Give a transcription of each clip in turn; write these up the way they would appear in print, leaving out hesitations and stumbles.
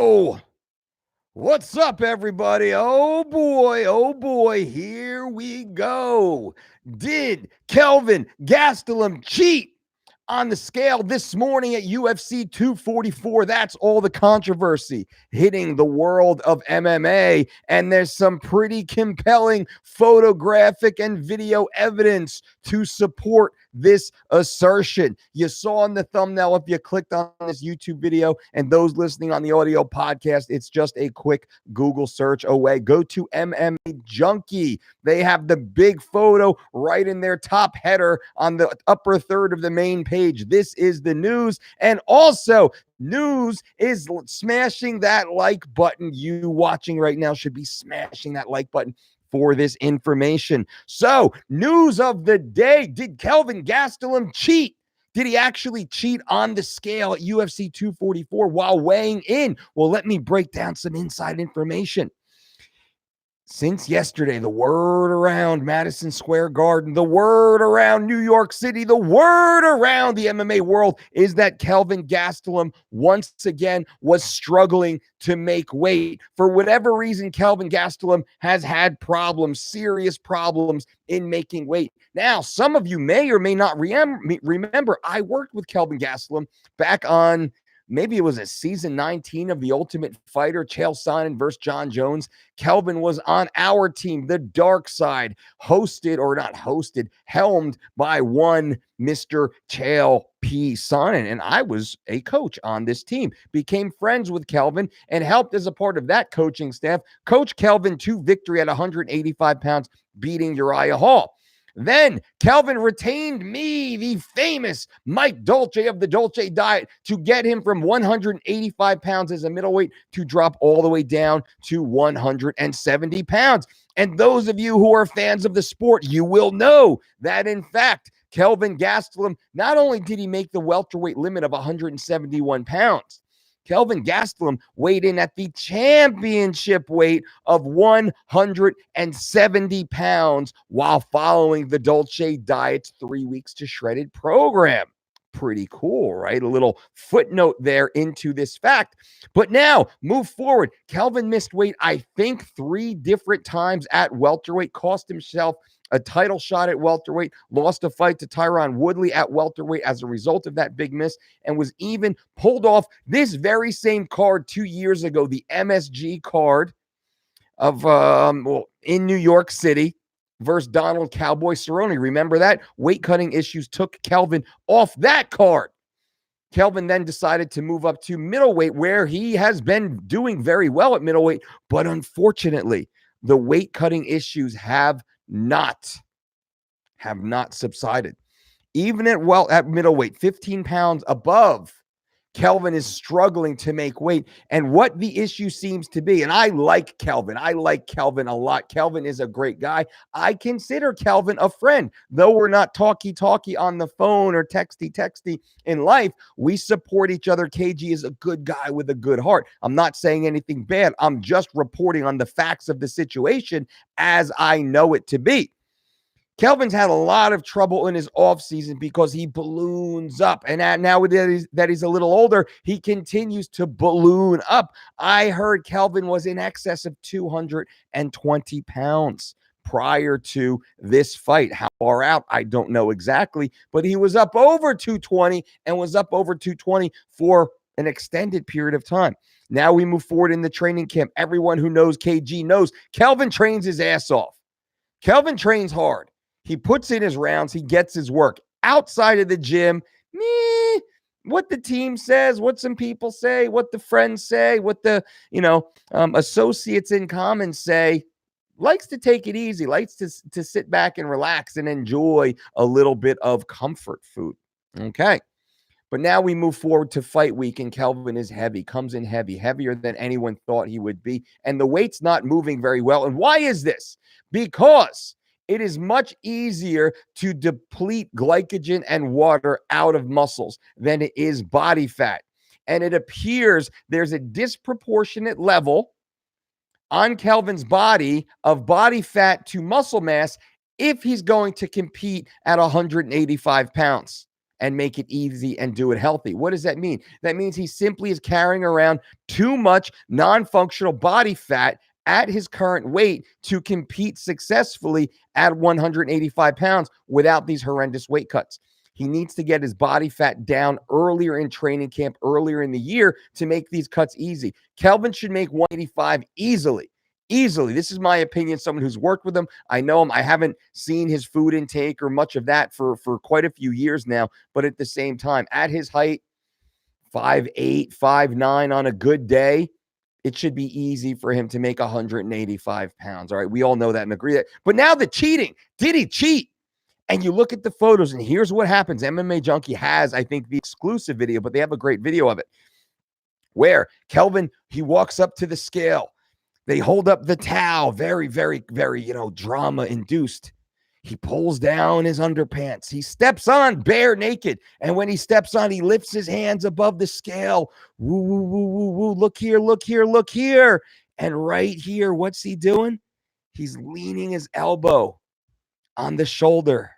Yo, what's up, everybody? Oh boy, here we go. Did Kelvin Gastelum cheat on the scale this morning at UFC 244? That's all the controversy hitting the world of MMA. And there's some pretty compelling photographic and video evidence to support this assertion. You saw in the thumbnail if you clicked on this YouTube video, and those listening on the audio podcast, it's just a quick Google search away. Go to MMA Junkie. They have the big photo right in their top header on the upper third of the main page. This is the news. And also, news is smashing that like button. You watching right now should be smashing that like button for this information. So, news of the day. Did Kelvin Gastelum cheat? Did he actually cheat on the scale at UFC 244 while weighing in? Well, let me break down some inside information. Since yesterday, the word around Madison Square Garden, the word around New York City, the word around the MMA world is that Kelvin Gastelum once again was struggling to make weight. For whatever reason, Kelvin Gastelum has had problems, serious problems in making weight. Now, some of you may or may not remember, I worked with Kelvin Gastelum back on maybe it was a season 19 of The Ultimate Fighter, Chael Sonnen versus John Jones. Kelvin was on our team, the dark side, helmed by one Mr. Chael P. Sonnen. And I was a coach on this team, became friends with Kelvin, and helped as a part of that coaching staff coach Kelvin to victory at 185 pounds, beating Uriah Hall. Then Kelvin retained me, the famous Mike Dolce of the Dolce diet, to get him from 185 pounds as a middleweight to drop all the way down to 170 pounds. And those of you who are fans of the sport, you will know that, in fact, Kelvin Gastelum, not only did he make the welterweight limit of 171 pounds, Kelvin Gastelum weighed in at the championship weight of 170 pounds while following the Dolce Diet's 3 weeks to shredded program. Pretty cool, right? A little footnote there into this fact. But now, move forward. Kelvin missed weight, I think, 3 different times at welterweight, cost himself a title shot at welterweight, lost a fight to Tyron Woodley at welterweight as a result of that big miss, and was even pulled off this very same card 2 years ago, the MSG card of in New York City versus Donald Cowboy Cerrone. Remember that? Weight cutting issues took Kelvin off that card. Kelvin then decided to move up to middleweight, where he has been doing very well at middleweight, but unfortunately, the weight cutting issues have not subsided. Even at middleweight, 15 pounds above, Kelvin is struggling to make weight. And what the issue seems to be, and I like Kelvin a lot. Kelvin is a great guy. I consider Kelvin a friend. Though we're not talky on the phone or texty in life, we support each other. KG is a good guy with a good heart. I'm not saying anything bad. I'm just reporting on the facts of the situation as I know it to be. Kelvin's had a lot of trouble in his offseason because he balloons up. And now that he's a little older, he continues to balloon up. I heard Kelvin was in excess of 220 pounds prior to this fight. How far out, I don't know exactly, but he was up over 220 and was up over 220 for an extended period of time. Now we move forward in the training camp. Everyone who knows KG knows Kelvin trains his ass off. Kelvin trains hard. He puts in his rounds. He gets his work. Outside of the gym, what the team says, what some people say, what the friends say, what the associates in common say, likes to take it easy, likes to sit back and relax and enjoy a little bit of comfort food. Okay. But now we move forward to fight week, and Kelvin is heavy, comes in heavy, heavier than anyone thought he would be. And the weight's not moving very well. And why is this? Because it is much easier to deplete glycogen and water out of muscles than it is body fat. And it appears there's a disproportionate level on Kelvin's body of body fat to muscle mass if he's going to compete at 185 pounds. and make it easy and do it healthy. What does that mean? That means he simply is carrying around too much non-functional body fat at his current weight to compete successfully at 185 pounds without these horrendous weight cuts. He needs to get his body fat down earlier in training camp, earlier in the year to make these cuts easy. Kelvin should make 185 easily. Easily. This is my opinion. Someone who's worked with him. I know him. I haven't seen his food intake or much of that for quite a few years now. But at the same time, at his height, 5'8", 5'9" on a good day, it should be easy for him to make 185 pounds. All right. We all know that and agree that. But now the cheating. Did he cheat? And you look at the photos, and here's what happens. MMA Junkie has, I think, the exclusive video, but they have a great video of it where Kelvin, he walks up to the scale. They hold up the towel, very, very, very, drama induced. He pulls down his underpants. He steps on bare naked. And when he steps on, he lifts his hands above the scale. Woo, woo, woo, woo, woo. Look here, look here, look here. And right here, what's he doing? He's leaning his elbow on the shoulder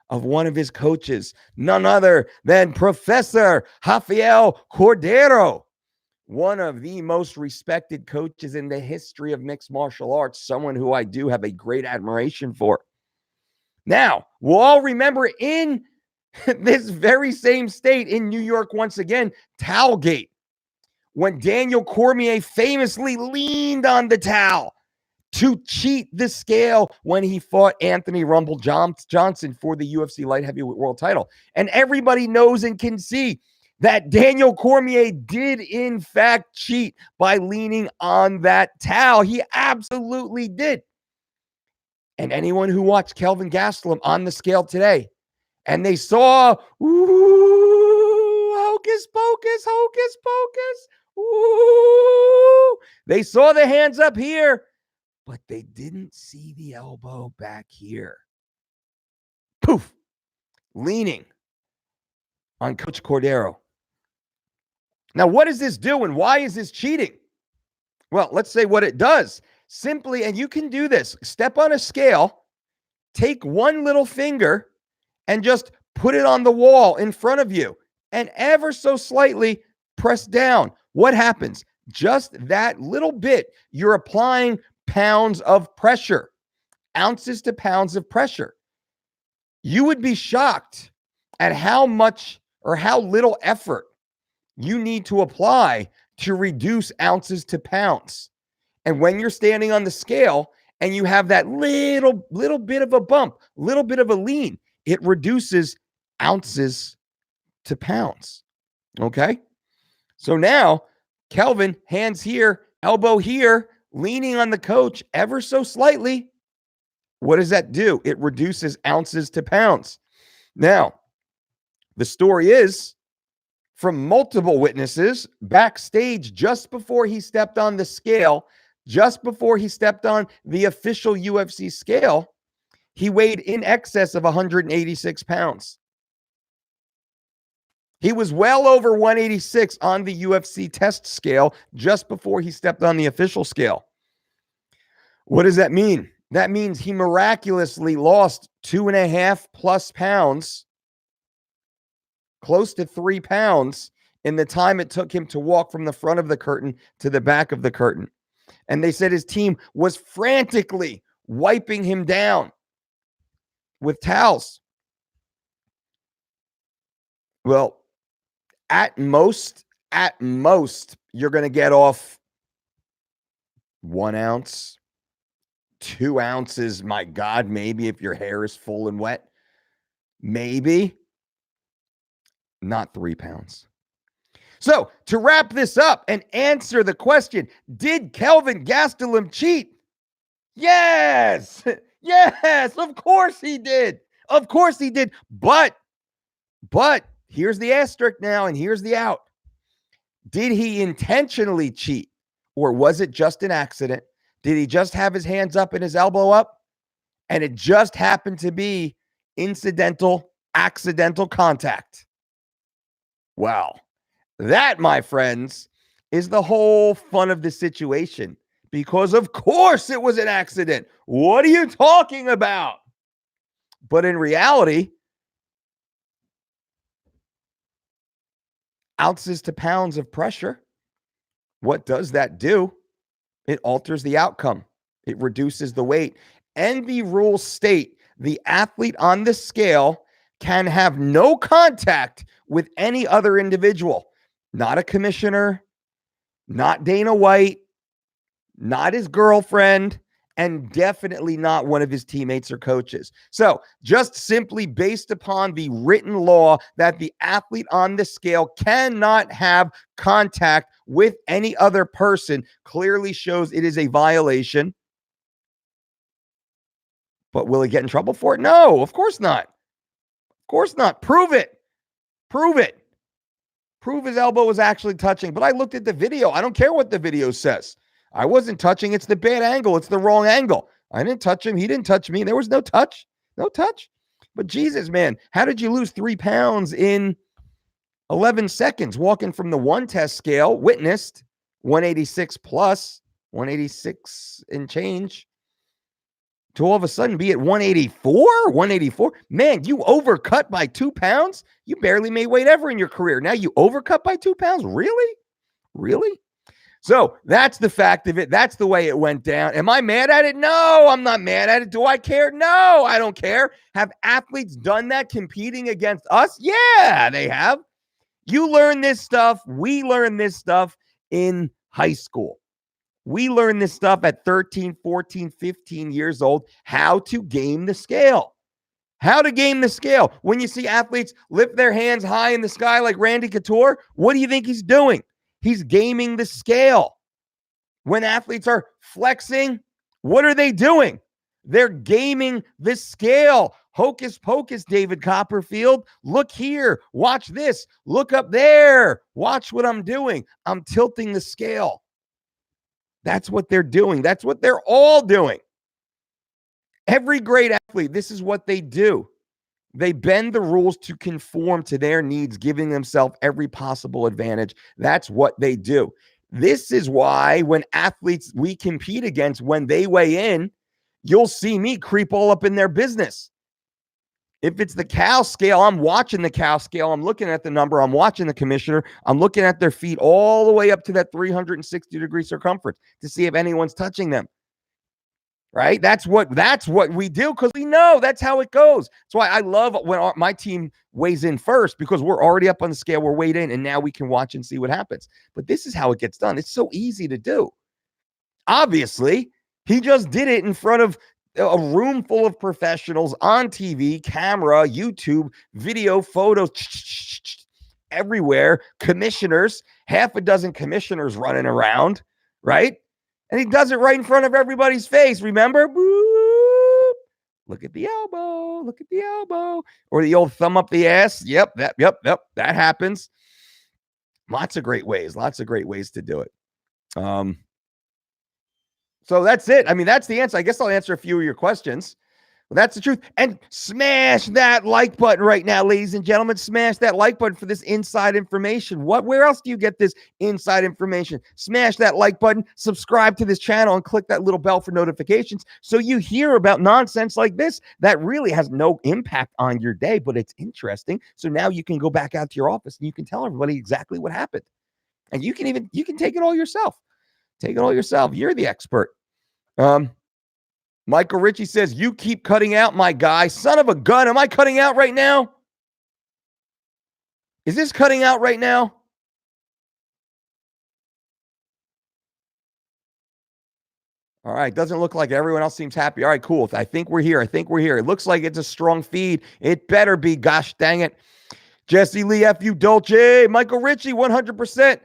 of one of his coaches, none other than Professor Rafael Cordero, one of the most respected coaches in the history of mixed martial arts, someone who I do have a great admiration for. Now, we'll all remember in this very same state in New York, once again, Towelgate, when Daniel Cormier famously leaned on the towel to cheat the scale when he fought Anthony Rumble Johnson for the UFC light heavyweight world title. And everybody knows and can see that Daniel Cormier did in fact cheat by leaning on that towel. He absolutely did. And anyone who watched Kelvin Gastelum on the scale today, and they saw, ooh, hocus pocus, hocus pocus, ooh, they saw the hands up here, but they didn't see the elbow back here. Poof, leaning on Coach Cordero. Now, what does this do and why is this cheating? Well, let's say what it does. Simply, and you can do this, step on a scale, take one little finger and just put it on the wall in front of you and ever so slightly press down. What happens? Just that little bit, you're applying pounds of pressure, ounces to pounds of pressure. You would be shocked at how much or how little effort you need to apply to reduce ounces to pounds. And when you're standing on the scale and you have that little bit of a bump, little bit of a lean, it reduces ounces to pounds. Okay? So now, Kelvin, hands here, elbow here, leaning on the coach ever so slightly. What does that do? It reduces ounces to pounds. Now, the story is from multiple witnesses backstage just before he stepped on the scale, just before he stepped on the official UFC scale, he weighed in excess of 186 pounds. He was well over 186 on the UFC test scale just before he stepped on the official scale. What does that mean? That means he miraculously lost 2.5+ pounds, close to 3 pounds, in the time it took him to walk from the front of the curtain to the back of the curtain. And they said his team was frantically wiping him down with towels. Well, at most, you're going to get off 1 ounce, 2 ounces. My God, maybe if your hair is full and wet, maybe not 3 pounds. So to wrap this up and answer the question, did Kelvin Gastelum cheat? Yes, yes, of course he did. Of course he did. But here's the asterisk now, and here's the out. Did he intentionally cheat, or was it just an accident? Did he just have his hands up and his elbow up, and it just happened to be incidental, accidental contact? Well, that, my friends, is the whole fun of the situation, because of course it was an accident. What are you talking about? But in reality, ounces to pounds of pressure. What does that do? It alters the outcome. It reduces the weight. And the rules state the athlete on the scale can have no contact with any other individual, not a commissioner, not Dana White, not his girlfriend, and definitely not one of his teammates or coaches. So, just simply based upon the written law that the athlete on the scale cannot have contact with any other person, clearly shows it is a violation. But will he get in trouble for it? No, of course not. Of course not. Prove it. Prove it. Prove his elbow was actually touching. But I looked at the video. I don't care what the video says. I wasn't touching. It's the bad angle. It's the wrong angle. I didn't touch him. He didn't touch me. There was no touch. No touch. But Jesus, man, how did you lose 3 pounds in 11 seconds? Walking from the one test scale, witnessed 186 plus, 186 and change, to all of a sudden be at 184, 184. Man, you overcut by 2 pounds. You barely made weight ever in your career. Now you overcut by 2 pounds. Really? Really? So that's the fact of it. That's the way it went down. Am I mad at it? No, I'm not mad at it. Do I care? No, I don't care. Have athletes done that competing against us? Yeah, they have. You learn this stuff. We learn this stuff in high school. We learn this stuff at 13, 14, 15 years old, how to game the scale. How to game the scale. When you see athletes lift their hands high in the sky like Randy Couture, what do you think he's doing? He's gaming the scale. When athletes are flexing, what are they doing? They're gaming the scale. Hocus pocus, David Copperfield. Look here. Watch this. Look up there. Watch what I'm doing. I'm tilting the scale. That's what they're doing. That's what they're all doing. Every great athlete, this is what they do. They bend the rules to conform to their needs, giving themselves every possible advantage. That's what they do. This is why when athletes we compete against, when they weigh in, you'll see me creep all up in their business. If it's the cow scale, I'm watching the cow scale. I'm looking at the number. I'm watching the commissioner. I'm looking at their feet all the way up to that 360-degree circumference to see if anyone's touching them. Right? That's what we do because we know that's how it goes. That's why I love when my team weighs in first, because we're already up on the scale. We're weighed in, and now we can watch and see what happens. But this is how it gets done. It's so easy to do. Obviously, he just did it in front of a room full of professionals on TV, camera, YouTube, video, photos, everywhere. Commissioners, half a dozen commissioners running around, right? And he does it right in front of everybody's face. Remember? Boop. Look at the elbow. Look at the elbow. Or the old thumb up the ass. Yep. That happens. Lots of great ways to do it. So that's it. I mean, that's the answer. I guess I'll answer a few of your questions. Well, that's the truth. And smash that like button right now, ladies and gentlemen. Smash that like button for this inside information. Where else do you get this inside information? Smash that like button, subscribe to this channel, and click that little bell for notifications so you hear about nonsense like this that really has no impact on your day, but it's interesting. So now you can go back out to your office and you can tell everybody exactly what happened. And you can take it all yourself. Take it all yourself. You're the expert. Michael Ritchie says, you keep cutting out, my guy. Son of a gun. Am I cutting out right now? Is this cutting out right now? All right. Doesn't look like everyone else seems happy. All right, cool. I think we're here. It looks like it's a strong feed. It better be. Gosh dang it. Jesse Lee, F.U. Dolce. Michael Ritchie, 100%.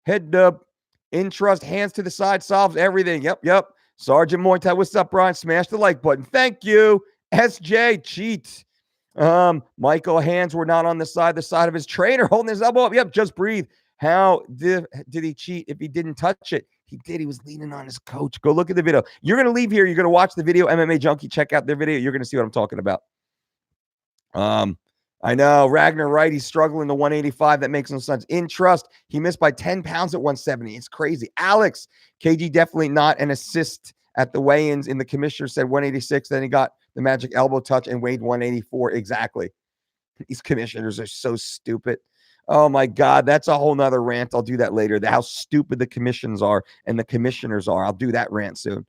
Head up. In trust. Hands to the side. Solves everything. Yep. Sergeant Mointai, what's up, Brian? Smash the like button. Thank you. SJ, cheat. Michael, hands were not on the side of his trainer, holding his elbow up. Yep, just breathe. How did he cheat if he didn't touch it? He did. He was leaning on his coach. Go look at the video. You're going to leave here. You're going to watch the video. MMA Junkie, check out their video. You're going to see what I'm talking about. I know. Ragnar Wright, he's struggling to 185. That makes no sense. In trust, he missed by 10 pounds at 170. It's crazy. Alex, KG definitely not an assist at the weigh-ins. In the commissioner said 186. Then he got the magic elbow touch and weighed 184. Exactly. These commissioners are so stupid. Oh my God, that's a whole nother rant. I'll do that later. How stupid the commissions are and the commissioners are. I'll do that rant soon.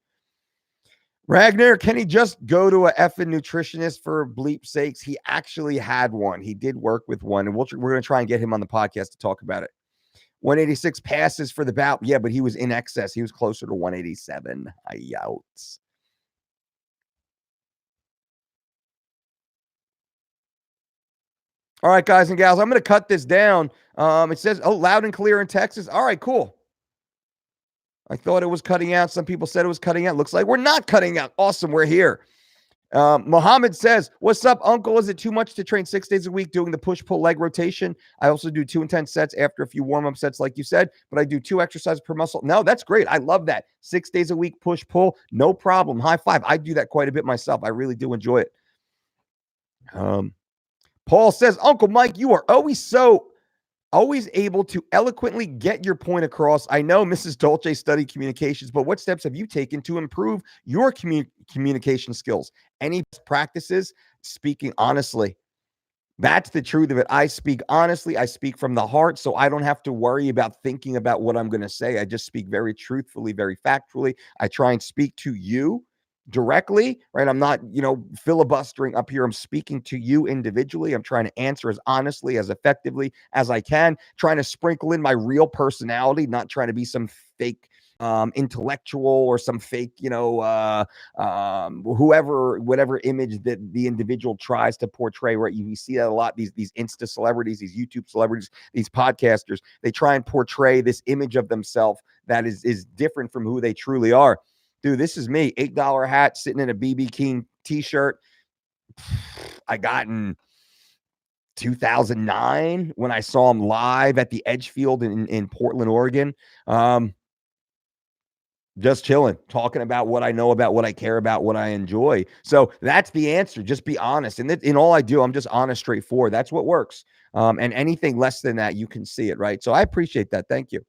Ragnar, can he just go to a effing nutritionist for bleep sakes? He actually had one. He did work with one, and we're going to try and get him on the podcast to talk about it. 186 passes for the bout. Yeah, but he was in excess. He was closer to 187. Ayouts. All right, guys and gals, I'm going to cut this down. It says, oh, loud and clear in Texas. All right, cool. I thought it was cutting out. Some people said it was cutting out. Looks like we're not cutting out. Awesome. We're here. Mohammed says, what's up, uncle? Is it too much to train 6 days a week doing the push-pull leg rotation? I also do 2 intense sets after a few warm-up sets like you said, but I do 2 exercises per muscle. No, that's great. I love that. 6 days a week push-pull, no problem. High five. I do that quite a bit myself. I really do enjoy it. Paul says, Uncle Mike, you are always able to eloquently get your point across. I know Mrs. Dolce studied communications, but what steps have you taken to improve your communication skills? Any practices? Speaking honestly. That's the truth of it. I speak honestly. I speak from the heart, so I don't have to worry about thinking about what I'm going to say. I just speak very truthfully, very factually. I try and speak to you directly, right? I'm not, filibustering up here. I'm speaking to you individually. I'm trying to answer as honestly, as effectively as I can, trying to sprinkle in my real personality, not trying to be some fake intellectual or some fake, whatever image that the individual tries to portray, right? You see that a lot, these Insta celebrities, these YouTube celebrities, these podcasters, they try and portray this image of themselves that is different from who they truly are. Dude, this is me. $8 hat, sitting in a BB King t-shirt. I got in 2009 when I saw him live at the Edgefield in Portland, Oregon. Just chilling, talking about what I know about, what I care about, what I enjoy. So that's the answer. Just be honest. And in all I do, I'm just honest, straightforward. That's what works. And anything less than that, you can see it, right? So I appreciate that. Thank you.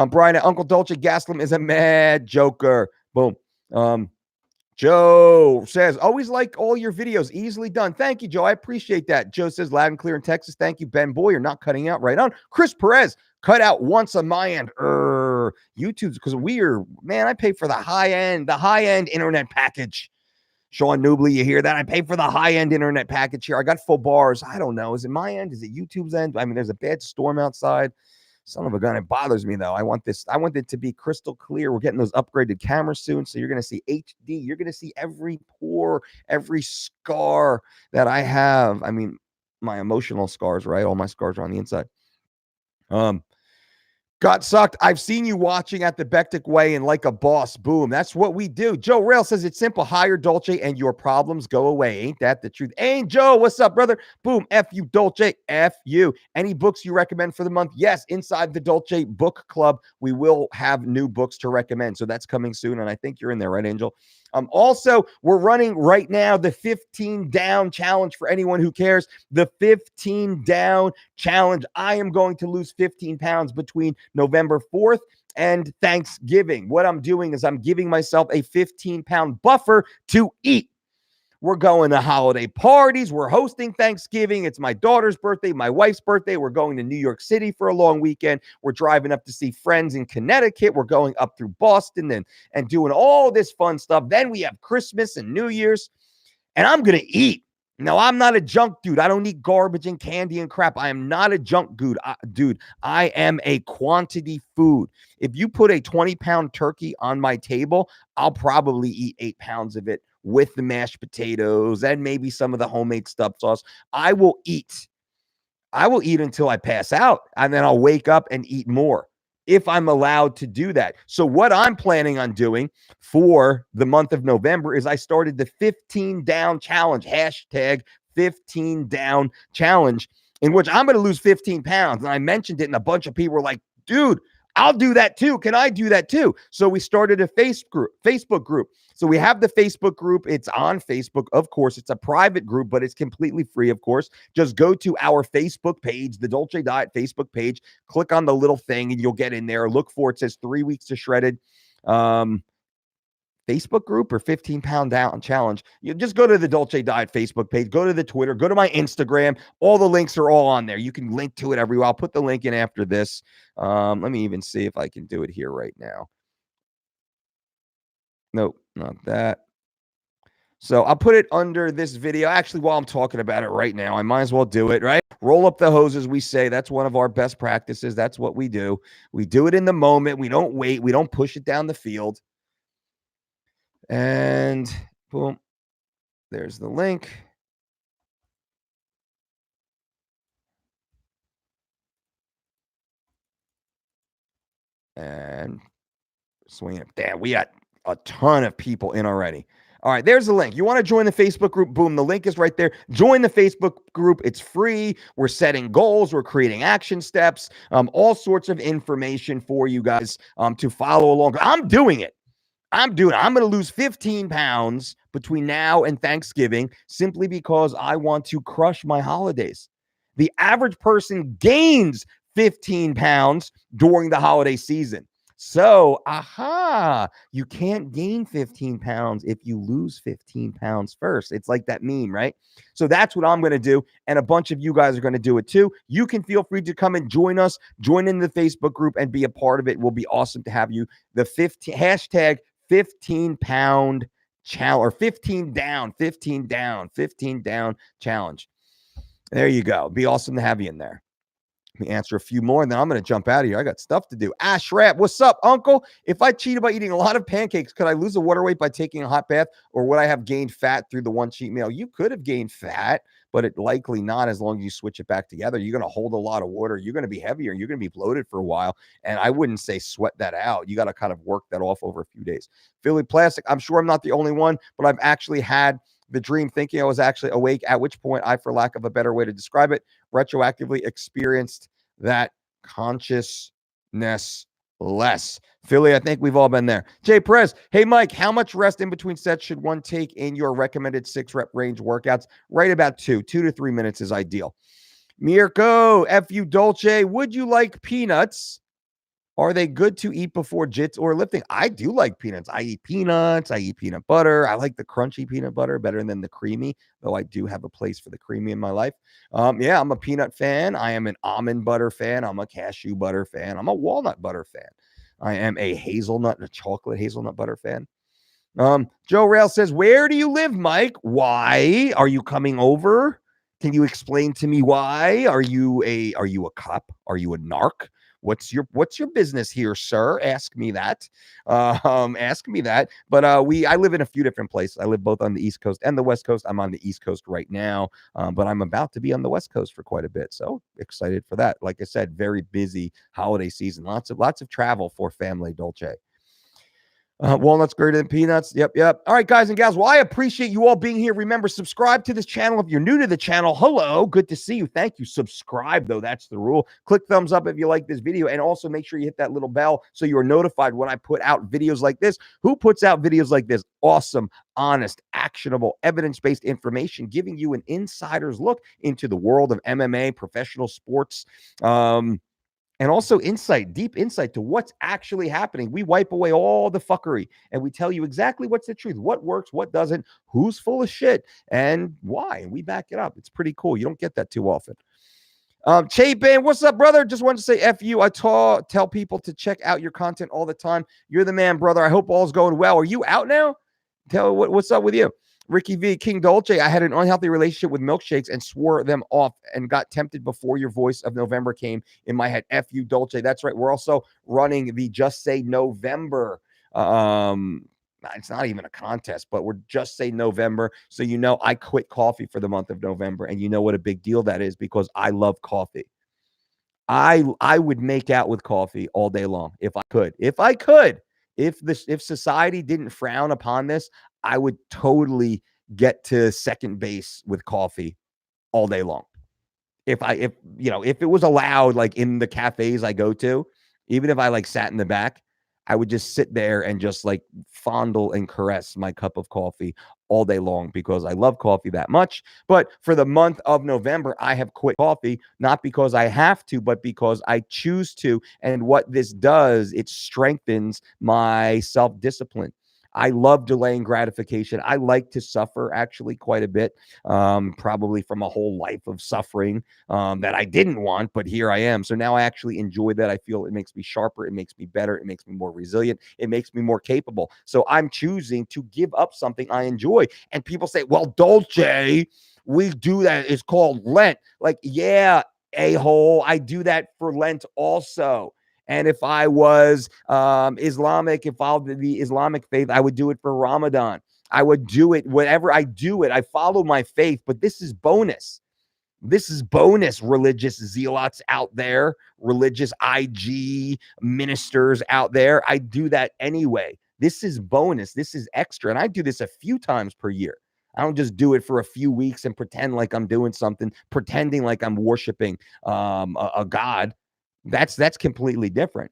Brian, Uncle Dolce Gastelum is a mad joker. Boom. Joe says, always like all your videos. Easily done. Thank you, Joe. I appreciate that. Joe says, loud and clear in Texas. Thank you, Ben Boy. You're not cutting out right on. Chris Perez, cut out once on my end. YouTube's because I pay for the high-end internet package. Sean Newbley, you hear that? I pay for the high-end internet package here. I got full bars. I don't know. Is it my end? Is it YouTube's end? I mean, there's a bad storm outside. Son of a gun, it bothers me though. I want it to be crystal clear. We're getting those upgraded cameras soon, so you're going to see HD. You're going to see every pore, every scar that I have. I mean, my emotional scars, right? All my scars are on the inside. Got sucked. I've seen you watching at the Bektik Way and like a boss. Boom. That's what we do. Joe Rail says it's simple. Hire Dolce and your problems go away. Ain't that the truth? Ain't Joe. What's up, brother? Boom. F you, Dolce. F you. Any books you recommend for the month? Yes. Inside the Dolce Book Club, we will have new books to recommend. So that's coming soon. And I think you're in there, right, Angel? Also, we're running right now the 15 down challenge for anyone who cares. The 15 down challenge. I am going to lose 15 pounds between November 4th and Thanksgiving. What I'm doing is I'm giving myself a 15-pound buffer to eat. We're going to holiday parties. We're hosting Thanksgiving. It's my daughter's birthday, my wife's birthday. We're going to New York City for a long weekend. We're driving up to see friends in Connecticut. We're going up through Boston and doing all this fun stuff. Then we have Christmas and New Year's, and I'm going to eat. No, I'm not a junk dude. I don't eat garbage and candy and crap. I am not a junk dude. I am a quantity food. If you put a 20-pound turkey on my table, I'll probably eat 8 pounds of it with the mashed potatoes and maybe some of the homemade stuffed sauce. I will eat until I pass out, and then I'll wake up and eat more if I'm allowed to do that. So what I'm planning on doing for the month of November is I started the 15 down challenge, hashtag 15 down challenge, in which I'm going to lose 15 pounds. And I mentioned it, and a bunch of people were like, dude, I'll do that too. Can I do that too? So we started a Facebook group. So we have the Facebook group. It's on Facebook. Of course, it's a private group, but it's completely free, of course. Just go to our Facebook page, the Dolce Diet Facebook page, click on the little thing and you'll get in there. Look for it. Says 3 weeks to shredded. Facebook group or 15-pound down challenge, you just go to the Dolce Diet Facebook page, go to the Twitter, go to my Instagram. All the links are all on there. You can link to it everywhere. I'll put the link in after this. Let me even see if I can do it here right now. Nope, not that. So I'll put it under this video. Actually, while I'm talking about it right now, I might as well do it, right? Roll up the hoses, we say. That's one of our best practices. That's what we do. We do it in the moment. We don't wait. We don't push it down the field. And boom, there's the link. And swing it. Damn, we got a ton of people in already. All right, there's the link. You want to join the Facebook group? Boom, the link is right there. Join the Facebook group. It's free. We're setting goals. We're creating action steps, all sorts of information for you guys to follow along. I'm doing it. I'm going to lose 15 pounds between now and Thanksgiving simply because I want to crush my holidays. The average person gains 15 pounds during the holiday season. So, you can't gain 15 pounds if you lose 15 pounds first. It's like that meme, right? So that's what I'm going to do. And a bunch of you guys are going to do it too. You can feel free to come and join us, join in the Facebook group and be a part of it. It will be awesome to have you. The hashtag 15-pound challenge, or 15 down challenge. There you go. It'd be awesome to have you in there. Let me answer a few more, and then I'm going to jump out of here. I got stuff to do. Ash Rap, what's up, Uncle? If I cheated by eating a lot of pancakes, could I lose the water weight by taking a hot bath, or would I have gained fat through the one cheat meal? You could have gained fat, but it likely not as long as you switch it back together. You're going to hold a lot of water. You're going to be heavier. You're going to be bloated for a while, and I wouldn't say sweat that out. You got to kind of work that off over a few days. Philly Plastic, I'm sure I'm not the only one, but I've actually had the dream thinking I was actually awake, at which point I, for lack of a better way to describe it, retroactively experienced that consciousness less. Philly, I think we've all been there. Jay Perez, hey, Mike, how much rest in between sets should one take in your recommended 6-rep range workouts? Right about 2 to 3 minutes is ideal. Mirko, F.U. Dolce, would you like peanuts? Are they good to eat before jits or lifting? I do like peanuts. I eat peanuts. I eat peanut butter. I like the crunchy peanut butter better than the creamy, though I do have a place for the creamy in my life. Yeah, I'm a peanut fan. I am an almond butter fan. I'm a cashew butter fan. I'm a walnut butter fan. I am a chocolate hazelnut butter fan. Joe Rail says, where do you live, Mike? Why are you coming over? Can you explain to me why? Are you a cop? Are you a narc? What's your business here, sir? Ask me that. Ask me that. But I live in a few different places. I live both on the East Coast and the West Coast. I'm on the East Coast right now, but I'm about to be on the West Coast for quite a bit. So excited for that. Like I said, very busy holiday season. Lots of travel for family Dolce. Walnuts greater than peanuts. Yep. All right, guys and gals. Well, I appreciate you all being here. Remember, subscribe to this channel if you're new to the channel. Hello. Good to see you. Thank you. Subscribe, though. That's the rule. Click thumbs up if you like this video. And also make sure you hit that little bell so you are notified when I put out videos like this. Who puts out videos like this? Awesome, honest, actionable, evidence-based information, giving you an insider's look into the world of MMA, professional sports, and also deep insight to what's actually happening. We wipe away all the fuckery and we tell you exactly what's the truth, what works, what doesn't, who's full of shit, and why. And we back it up. It's pretty cool. You don't get that too often. Chapin, what's up, brother? Just wanted to say F you. I tell people to check out your content all the time. You're the man, brother. I hope all's going well. Are you out now? Tell what's up with you. Ricky V, King Dolce, I had an unhealthy relationship with milkshakes and swore them off and got tempted before your voice of November came in my head. F.U. Dolce. That's right. We're also running the Just Say November. It's not even a contest, but we're Just Say November. So you know I quit coffee for the month of November. And you know what a big deal that is because I love coffee. I would make out with coffee all day long if I could. If society didn't frown upon this, I would totally get to second base with coffee all day long. If it was allowed, like in the cafes I go to, even if I like sat in the back, I would just sit there and just like fondle and caress my cup of coffee all day long because I love coffee that much. But for the month of November, I have quit coffee, not because I have to, but because I choose to. And what this does, it strengthens my self-discipline. I love delaying gratification. I like to suffer actually quite a bit, probably from a whole life of suffering that I didn't want, but here I am. So now I actually enjoy that. I feel it makes me sharper. It makes me better. It makes me more resilient. It makes me more capable. So I'm choosing to give up something I enjoy. And people say, well, Dolce, we do that. It's called Lent. Like, yeah, a-hole. I do that for Lent also. And if I was Islamic, if I followed the Islamic faith, I would do it for Ramadan. I would do it, whatever I do it. I follow my faith, but this is bonus. This is bonus, religious zealots out there, religious IG ministers out there. I do that anyway. This is bonus. This is extra. And I do this a few times per year. I don't just do it for a few weeks and pretend like I'm doing something, pretending like I'm worshiping a god. That's completely different.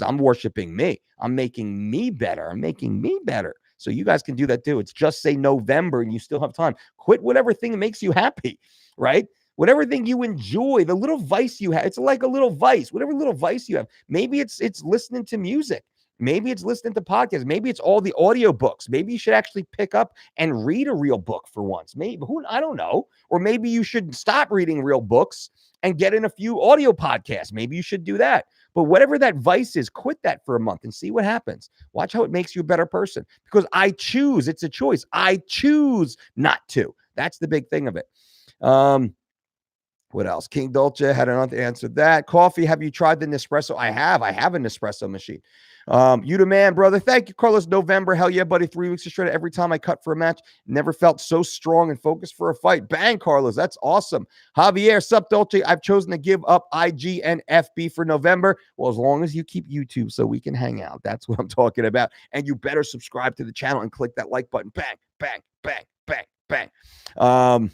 I'm worshiping me. I'm making me better. I'm making me better. So you guys can do that too. It's just say November and you still have time. Quit whatever thing makes you happy, right? Whatever thing you enjoy, the little vice you have. It's like a little vice, whatever little vice you have. Maybe it's listening to music. Maybe it's listening to podcasts. Maybe it's all the audio books. Maybe you should actually pick up and read a real book for once. Maybe, I don't know. Or maybe you should stop reading real books and get in a few audio podcasts. Maybe you should do that. But whatever that vice is, quit that for a month and see what happens. Watch how it makes you a better person. Because I choose. It's a choice. I choose not to. That's the big thing of it. What else? King Dolce had another answer that. Coffee, have you tried the Nespresso? I have. I have a Nespresso machine. You the man, brother. Thank you, Carlos. November. Hell yeah, buddy. 3 weeks straight. Every time I cut for a match, never felt so strong and focused for a fight. Bang, Carlos. That's awesome. Javier, sup, Dolce. I've chosen to give up IG and FB for November. Well, as long as you keep YouTube so we can hang out. That's what I'm talking about. And you better subscribe to the channel and click that like button. Bang, bang, bang, bang, bang.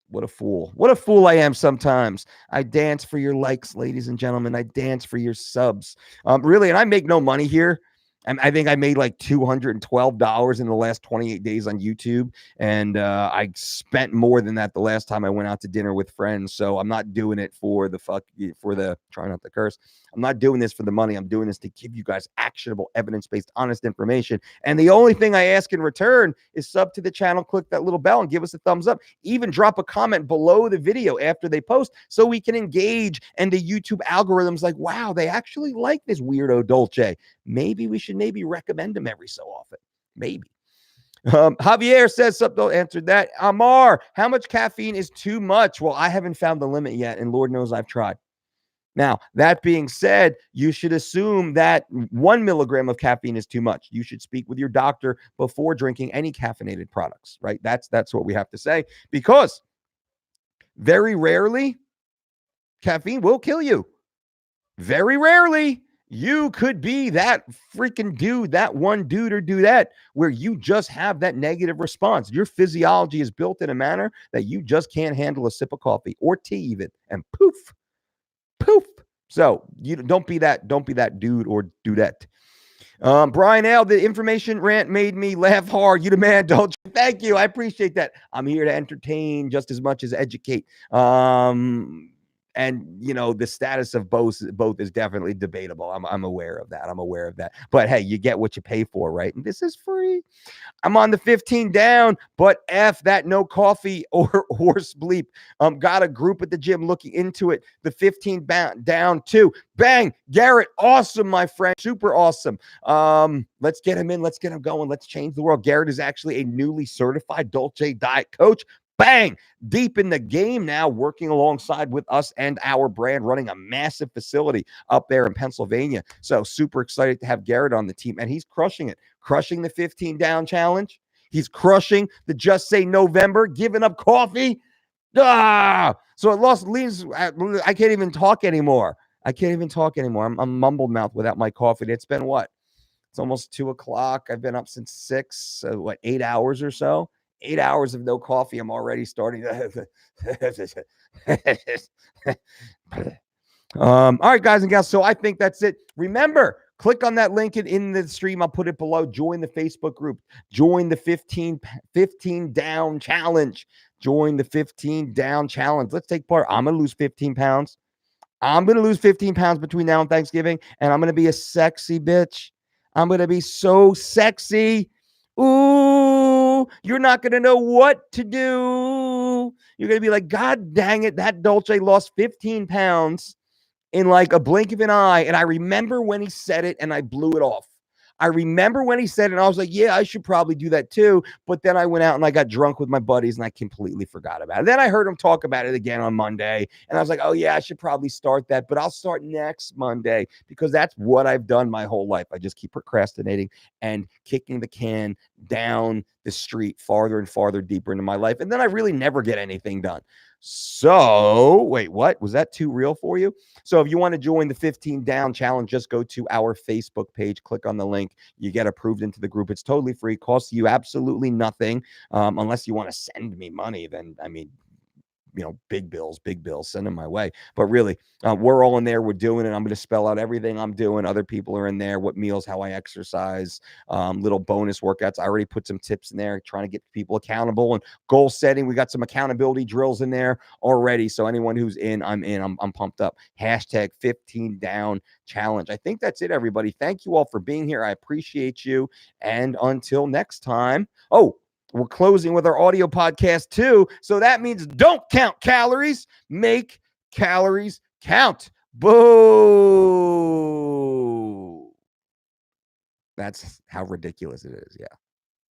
What a fool. What a fool I am sometimes. I dance for your likes, ladies and gentlemen. I dance for your subs. Really, and I make no money here. I think I made like $212 in the last 28 days on YouTube. And I spent more than that the last time I went out to dinner with friends. So I'm not doing it for try not to curse. I'm not doing this for the money. I'm doing this to give you guys actionable, evidence-based, honest information. And the only thing I ask in return is sub to the channel, click that little bell, and give us a thumbs up. Even drop a comment below the video after they post so we can engage. And the YouTube algorithm's like, wow, they actually like this weirdo Dolce. Maybe we should recommend him every so often. Maybe. Javier says something. Answered that. Amar, how much caffeine is too much? Well, I haven't found the limit yet, and Lord knows I've tried. Now, that being said, you should assume that 1 milligram of caffeine is too much. You should speak with your doctor before drinking any caffeinated products, right? That's what we have to say, because very rarely caffeine will kill you. Very rarely. You could be that freaking dude, that one dude or do that, where you just have that negative response. Your physiology is built in a manner that you just can't handle a sip of coffee or tea even, and poof. So you don't be that dude or dudette. Brian L., the information rant made me laugh hard. You the man, don't you? Thank you. I appreciate that. I'm here to entertain just as much as educate. And the status of both is definitely debatable. I'm aware of that. But hey, you get what you pay for, right? And this is free. I'm on the 15 down, but F that no coffee or horse bleep. Got a group at the gym looking into it. The 15 down too. Bang, Garrett, awesome, my friend, super awesome. Let's get him in. Let's get him going. Let's change the world. Garrett is actually a newly certified Dolce diet coach. Bang, deep in the game now, working alongside with us and our brand, running a massive facility up there in Pennsylvania. So super excited to have Garrett on the team, and he's crushing it, crushing the 15 down challenge. He's crushing the Just Say November, giving up coffee. So it lost leads. I can't even talk anymore. I'm mumbled mouth without my coffee. It's been what? It's almost 2:00. I've been up since 6. So 8 hours or so? 8 hours of no coffee. I'm already starting to. All right, guys and gals. So I think that's it. Remember, click on that link in the stream. I'll put it below. Join the Facebook group. Join the 15 down challenge. Join the 15 down challenge. Let's take part. I'm going to lose 15 pounds. I'm going to lose 15 pounds between now and Thanksgiving, and I'm going to be a sexy bitch. I'm going to be so sexy. Ooh, you're not going to know what to do. You're going to be like, God dang it, that Dolce lost 15 pounds in like a blink of an eye. And I remember when he said it and I blew it off. I remember when he said it and I was like, yeah, I should probably do that too. But then I went out and I got drunk with my buddies and I completely forgot about it. Then I heard him talk about it again on Monday. And I was like, oh yeah, I should probably start that, but I'll start next Monday because that's what I've done my whole life. I just keep procrastinating and kicking the can down the street farther and farther deeper into my life. And then I really never get anything done. So wait, what? Was that too real for you? So if you want to join the 15 down challenge, just go to our Facebook page, click on the link. You get approved into the group. It's totally free, costs you absolutely nothing. Unless you want to send me money, then I mean, big bills, send them my way. But really, we're all in there. We're doing it. I'm going to spell out everything I'm doing. Other people are in there, what meals, how I exercise, little bonus workouts. I already put some tips in there, trying to get people accountable and goal setting. We got some accountability drills in there already. So anyone who's in, I'm in. I'm pumped up. Hashtag 15 down challenge. I think that's it, everybody. Thank you all for being here. I appreciate you. And until next time. Oh, we're closing with our audio podcast too. So that means don't count calories, make calories count. Boo. That's how ridiculous it is. Yeah.